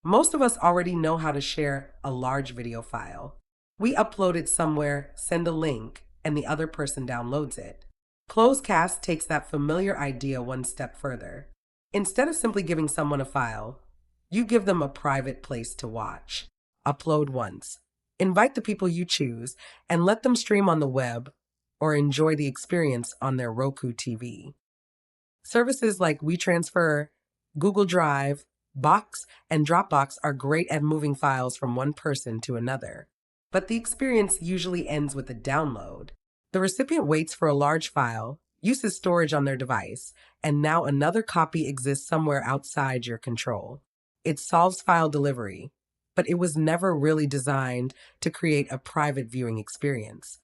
Most of us already know how to share a large video file. We upload it somewhere, send a link, and the other person downloads it. ClosedCast takes that familiar idea one step further. Instead of simply giving someone a file, you give them a private place to watch. Upload once. Invite the people you choose and let them stream on the web or enjoy the experience on their Roku TV. Services like WeTransfer, Google Drive, Box, and Dropbox are great at moving files from one person to another. But the experience usually ends with a download. The recipient waits for a large file, uses storage on their device, and now another copy exists somewhere outside your control. It solves file delivery, but it was never really designed to create a private viewing experience.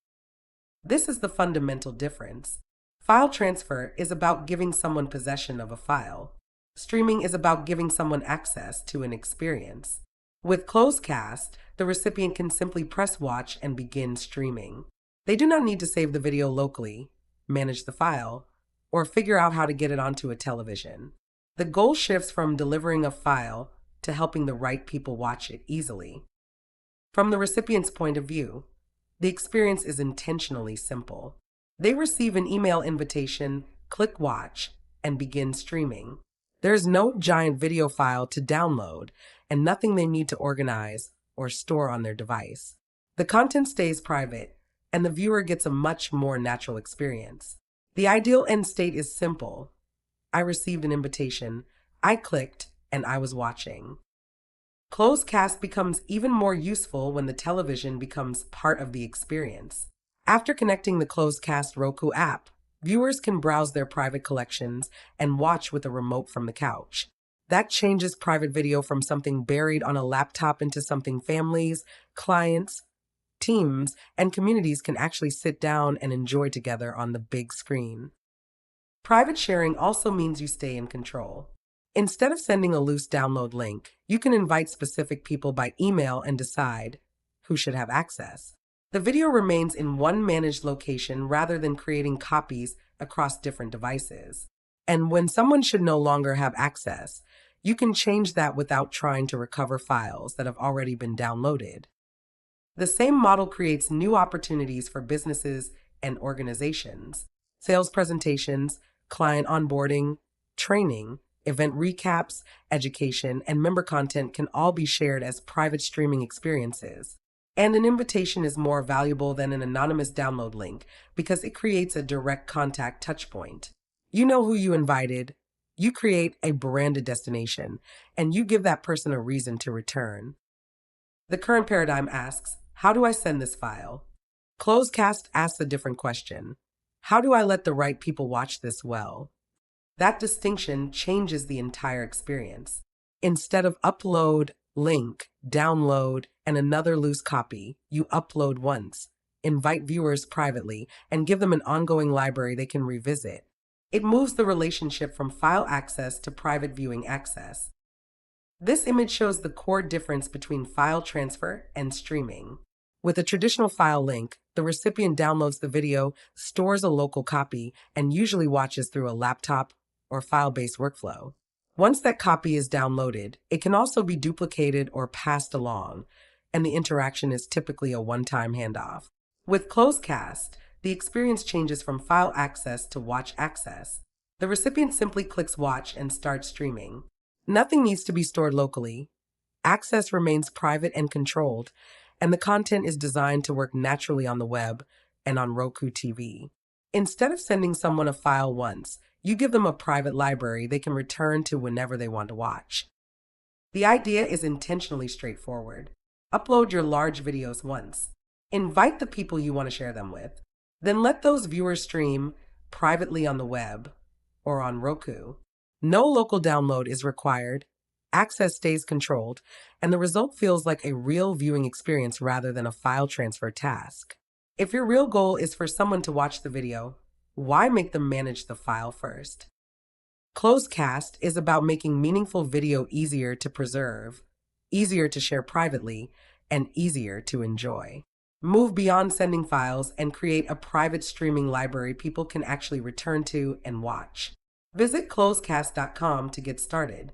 This is the fundamental difference. File transfer is about giving someone possession of a file. Streaming is about giving someone access to an experience. With ClosedCast, the recipient can simply press watch and begin streaming. They do not need to save the video locally, manage the file, or figure out how to get it onto a television. The goal shifts from delivering a file to helping the right people watch it easily. From the recipient's point of view, the experience is intentionally simple. They receive an email invitation, click watch, and begin streaming. There is no giant video file to download and nothing they need to organize or store on their device. The content stays private, and the viewer gets a much more natural experience. The ideal end state is simple. I received an invitation, I clicked, and I was watching. ClosedCast becomes even more useful when the television becomes part of the experience. After connecting the ClosedCast Roku app, viewers can browse their private collections and watch with a remote from the couch. That changes private video from something buried on a laptop into something families, clients, teams, and communities can actually sit down and enjoy together on the big screen. Private sharing also means you stay in control. Instead of sending a loose download link, you can invite specific people by email and decide who should have access. The video remains in one managed location rather than creating copies across different devices. And when someone should no longer have access, you can change that without trying to recover files that have already been downloaded. The same model creates new opportunities for businesses and organizations. Sales presentations, client onboarding, training, event recaps, education, and member content can all be shared as private streaming experiences. And an invitation is more valuable than an anonymous download link because it creates a direct contact touchpoint. You know who you invited, you create a branded destination, and you give that person a reason to return. The current paradigm asks, how do I send this file? ClosedCast asks a different question. How do I let the right people watch this well? That distinction changes the entire experience. Instead of upload, link, download, and another loose copy, you upload once, invite viewers privately, and give them an ongoing library they can revisit. It moves the relationship from file access to private viewing access. This image shows the core difference between file transfer and streaming. With a traditional file link, the recipient downloads the video, stores a local copy, and usually watches through a laptop or file-based workflow. Once that copy is downloaded, it can also be duplicated or passed along, and the interaction is typically a one-time handoff. With ClosedCast, the experience changes from file access to watch access. The recipient simply clicks watch and starts streaming. Nothing needs to be stored locally. Access remains private and controlled, and the content is designed to work naturally on the web and on Roku TV. Instead of sending someone a file once, you give them a private library they can return to whenever they want to watch. The idea is intentionally straightforward. Upload your large videos once. Invite the people you want to share them with. Then let those viewers stream privately on the web or on Roku. No local download is required. Access stays controlled, and the result feels like a real viewing experience rather than a file transfer task. If your real goal is for someone to watch the video, why make them manage the file first? ClosedCast is about making meaningful video easier to preserve, easier to share privately, and easier to enjoy. Move beyond sending files and create a private streaming library people can actually return to and watch. Visit ClosedCast.com to get started.